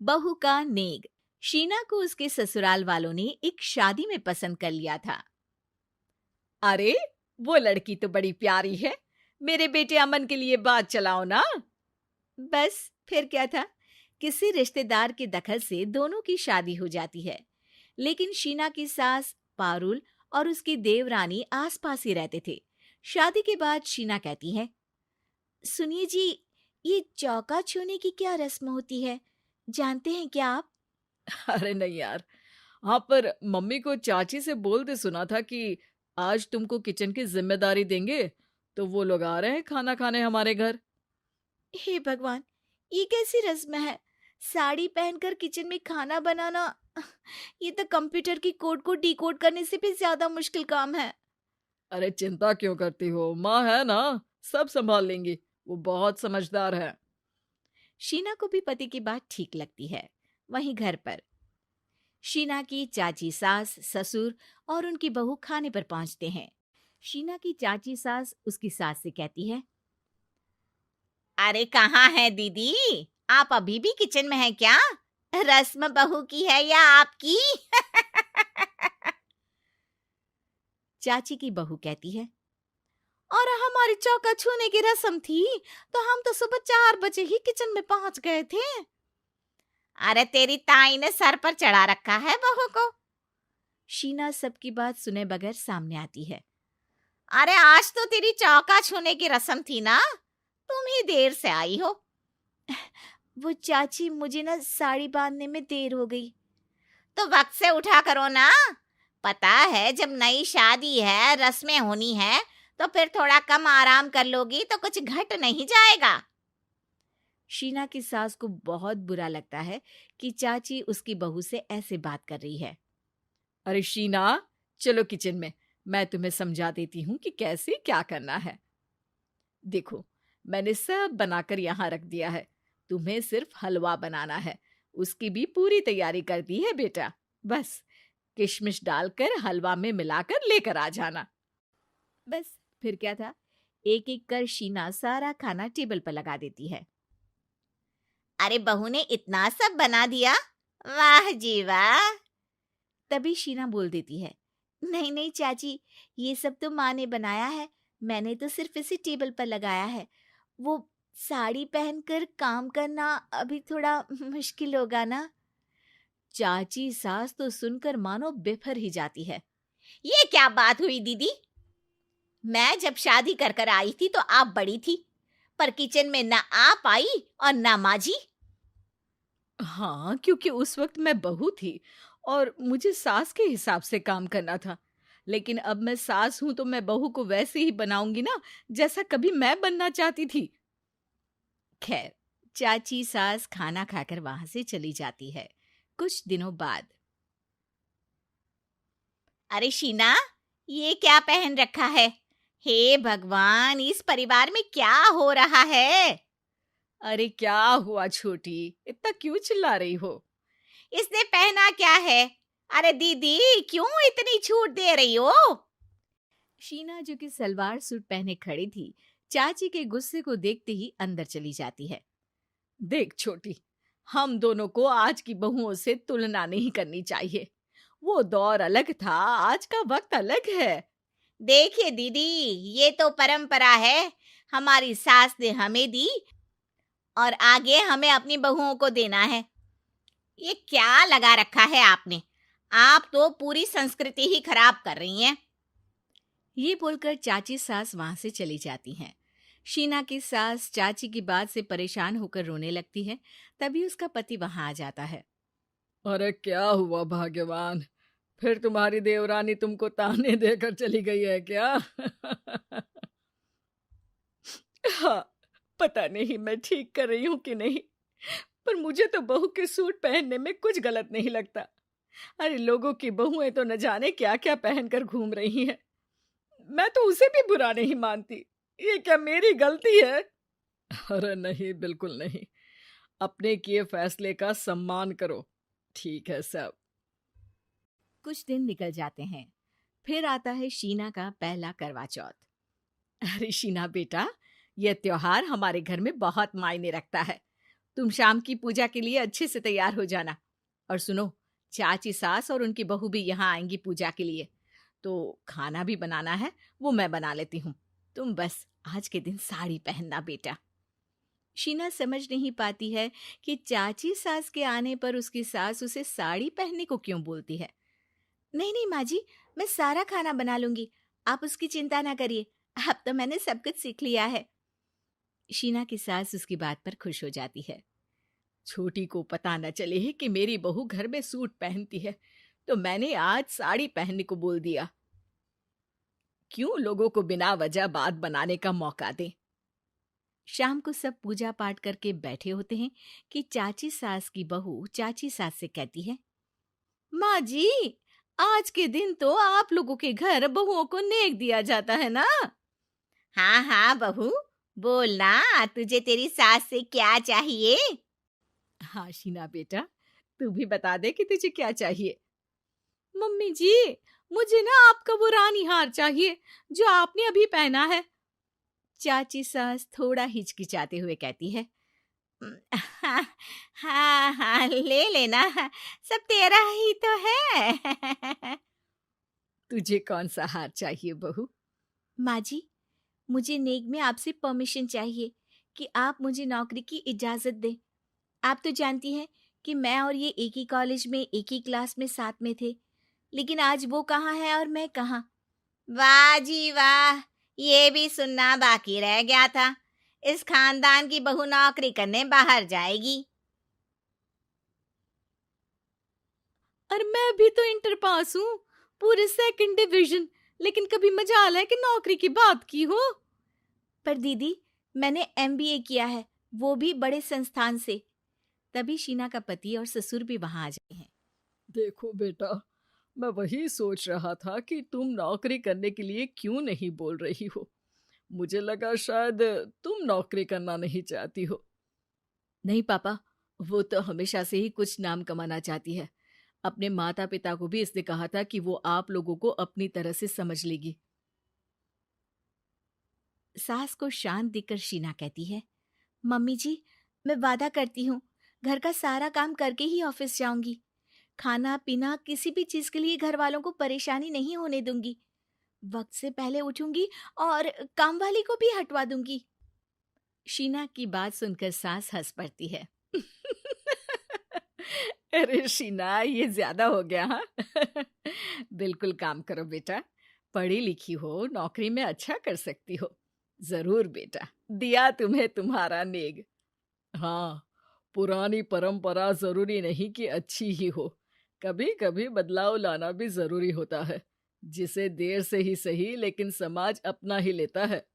बहू का नेग। शीना को उसके ससुराल वालों ने एक शादी में पसंद कर लिया था। अरे, वो लड़की तो बड़ी प्यारी है। मेरे बेटे अमन के लिए बात चलाओ ना। बस फिर क्या था, किसी रिश्तेदार के दखल से दोनों की शादी हो जाती है। लेकिन शीना की सास पारुल और उसकी देवरानी आसपास ही रहते थे। शादी के बाद शीना कहती है, सुनिए जी, ये चौका छूने की क्या रस्म होती है, जानते हैं क्या आप? अरे नहीं यार। हाँ, पर मम्मी को चाची से बोलते सुना था कि आज तुमको किचन की जिम्मेदारी देंगे, तो वो लोग आ रहे हैं खाना खाने हमारे घर। हे भगवान, ये कैसी रस्म है? साड़ी पहनकर किचन में खाना बनाना, ये तो कंप्यूटर की कोड को डिकोड करने से भी ज्यादा मुश्किल काम है। अरे चिंता क्यों करती हो, माँ है ना, सब संभाल लेंगी। वो बहुत समझदार है। शीना को भी पति की बात ठीक लगती है। वहीं घर पर शीना की चाची सास, ससुर और उनकी बहू खाने पर पहुंचते हैं। शीना की चाची सास उसकी सास से कहती है, अरे कहाँ है दीदी, आप अभी भी किचन में हैं क्या? रस्म बहू की है या आपकी? चाची की बहू कहती है, और हमारी चौका छूने की रस्म थी तो हम तो सुबह 4 बजे ही किचन में पहुंच गए थे। अरे तेरी ताई ने सर पर चढ़ा रखा है बहू को। शीना सबकी बात सुने बगैर सामने आती है। अरे आज तो तेरी चौका छूने की रस्म थी ना, तुम ही देर से आई हो। वो चाची, मुझे ना साड़ी बांधने में देर हो गई। तो वक्त से उठा करो ना, पता है जब नई शादी है, रस्में होनी है, तो फिर थोड़ा कम आराम कर लोगी तो कुछ घट नहीं जाएगा। शीना की सास को बहुत बुरा लगता है कि चाची उसकी बहू से ऐसे बात कर रही है। अरे शीना, चलो किचन में, मैं तुम्हें समझा देती हूँ कि कैसे क्या करना है। देखो, मैंने सब बनाकर यहाँ रख दिया है। तुम्हें सिर्फ हलवा बनाना है। उसकी भी पूरी तैयारी कर दी है बेटा। बस किशमिश डालकर हलवा में मिलाकर लेकर आ जाना। बस फिर क्या था, एक एक कर शीना सारा खाना टेबल पर लगा देती है। अरे बहू ने इतना सब बना दिया, वाह जी वाह। तभी शीना बोल देती है, नहीं नहीं चाची, ये सब तो माँ ने बनाया है, मैंने तो सिर्फ इसे टेबल पर लगाया है। वो साड़ी पहनकर काम करना अभी थोड़ा मुश्किल होगा ना। चाची सास तो सुनकर मानो बिफर ही जाती है। ये क्या बात हुई दीदी, मैं जब शादी कर कर आई थी तो आप बड़ी थी, पर किचन में ना आप आई और ना माँ जी। हाँ, क्योंकि उस वक्त मैं बहू थी और मुझे सास के हिसाब से काम करना था। लेकिन अब मैं सास हूं तो मैं बहू को वैसे ही बनाऊंगी ना, जैसा कभी मैं बनना चाहती थी। खैर, चाची सास खाना खाकर वहां से चली जाती है। कुछ दिनों बाद, अरे शीना, ये क्या पहन रखा है? हे भगवान, इस परिवार में क्या हो रहा है? अरे क्या हुआ छोटी, इतना क्यों चिल्ला रही हो? इसने पहना क्या है? अरे दीदी, क्यों इतनी छूट दे रही हो? शीना, जो कि सलवार सूट पहने खड़ी थी, चाची के गुस्से को देखते ही अंदर चली जाती है। देख छोटी, हम दोनों को आज की बहुओं से तुलना नहीं करनी चाहिए। वो दौर अलग था, आज का वक्त अलग है। देखिए दीदी, ये तो परंपरा है, हमारी सास ने हमें दी और आगे हमें अपनी बहुओं को देना है। ये क्या लगा रखा है आपने? आप तो पूरी संस्कृति ही खराब कर रही हैं। ये बोलकर चाची सास वहां से चली जाती हैं। शीना की सास चाची की बात से परेशान होकर रोने लगती है। तभी उसका पति वहां आ जाता है। अरे क्या हुआ भाग्यवान, फिर तुम्हारी देवरानी तुमको ताने देकर चली गई है क्या? हाँ, पता नहीं मैं ठीक कर रही हूँ कि नहीं, पर मुझे तो बहू के सूट पहनने में कुछ गलत नहीं लगता। अरे लोगों की बहुएं तो न जाने क्या क्या पहनकर घूम रही हैं। मैं तो उसे भी बुरा नहीं मानती। ये क्या मेरी गलती है? अरे नहीं, बिल्कुल नहीं। अपने किए फैसले का सम्मान करो। ठीक है सब। कुछ दिन निकल जाते हैं। फिर आता है शीना का पहला करवा चौथ। अरे शीना बेटा, यह त्योहार हमारे घर में बहुत मायने रखता है। तुम शाम की पूजा के लिए अच्छे से तैयार हो जाना। और सुनो, चाची सास और उनकी बहू भी यहाँ आएंगी पूजा के लिए, तो खाना भी बनाना है, वो मैं बना लेती हूँ। तुम बस आज के दिन साड़ी पहनना बेटा। शीना समझ नहीं पाती है कि चाची सास के आने पर उसकी सास उसे साड़ी पहनने को क्यों बोलती है। नहीं नहीं माँ जी, मैं सारा खाना बना लूंगी, आप उसकी चिंता ना करिए, अब तो मैंने सब कुछ सीख लिया है। शीना की सास उसकी बात पर खुश हो जाती है। छोटी को पता न चले कि मेरी बहू घर में सूट पहनती है, तो मैंने आज साड़ी पहनने को बोल दिया। क्यों लोगों को बिना वजह बात बनाने का मौका दें। शाम को सब पूजा पाठ करके बैठे होते हैं कि चाची सास की बहू चाची सास से कहती है, माँ जी, आज के दिन तो आप लोगों के घर बहुओं को नेक दिया जाता है ना। हाँ हाँ बहू, बोलना, तुझे तेरी सास से क्या चाहिए। हाँ शीना बेटा, तू भी बता दे कि तुझे क्या चाहिए। मम्मी जी, मुझे ना आपका वो रानी हार चाहिए जो आपने अभी पहना है। चाची सास थोड़ा हिचकिचाते हुए कहती है, हाँ हाँ हाँ, ले लेना, सब तेरा ही तो है। तुझे कौन सा हार चाहिए बहू? माँ जी, मुझे नेक में आपसे परमिशन चाहिए कि आप मुझे नौकरी की इजाजत दें। आप तो जानती हैं कि मैं और ये एक ही कॉलेज में एक ही क्लास में साथ में थे, लेकिन आज वो कहाँ है और मैं कहाँ। वाह जी वाह, ये भी सुनना बाकी रह गया था। इस खानदान की बहू नौकरी करने बाहर जाएगी। और मैं भी तो इंटर पास हूँ, पूरे सेकंड डिवीजन, लेकिन कभी मजाल है कि नौकरी की बात की हो। पर दीदी, मैंने एमबीए किया है, वो भी बड़े संस्थान से। तभी शीना का पति और ससुर भी वहां आ जाते हैं। देखो बेटा, मैं वही सोच रहा था कि तुम नौकरी करने के लिए क्यों नहीं बोल रही हो। मुझे लगा शायद तुम नौकरी करना नहीं चाहती हो। नहीं पापा, वो तो हमेशा से ही कुछ नाम कमाना चाहती है। अपने माता पिता को भी इसने कहा था कि वो आप लोगों को अपनी तरह से समझ लेगी। सास को शांत दिखकर शीना कहती है, मम्मी जी, मैं वादा करती हूँ, घर का सारा काम करके ही ऑफिस जाऊंगी। खाना पीना किसी भी चीज के लिए घर वालों को परेशानी नहीं होने दूंगी। वक्त से पहले उठूंगी और काम वाली को भी हटवा दूंगी। शीना की बात सुनकर सास हंस पड़ती है। अरे शीना, ये ज्यादा हो गया हाँ। बिल्कुल काम करो बेटा, पढ़ी लिखी हो, नौकरी में अच्छा कर सकती हो। जरूर बेटा, दिया तुम्हें तुम्हारा नेग। हाँ, पुरानी परंपरा जरूरी नहीं कि अच्छी ही हो, कभी कभी बदलाव लाना भी जरूरी होता है, जिसे देर से ही सही लेकिन समाज अपना ही लेता है।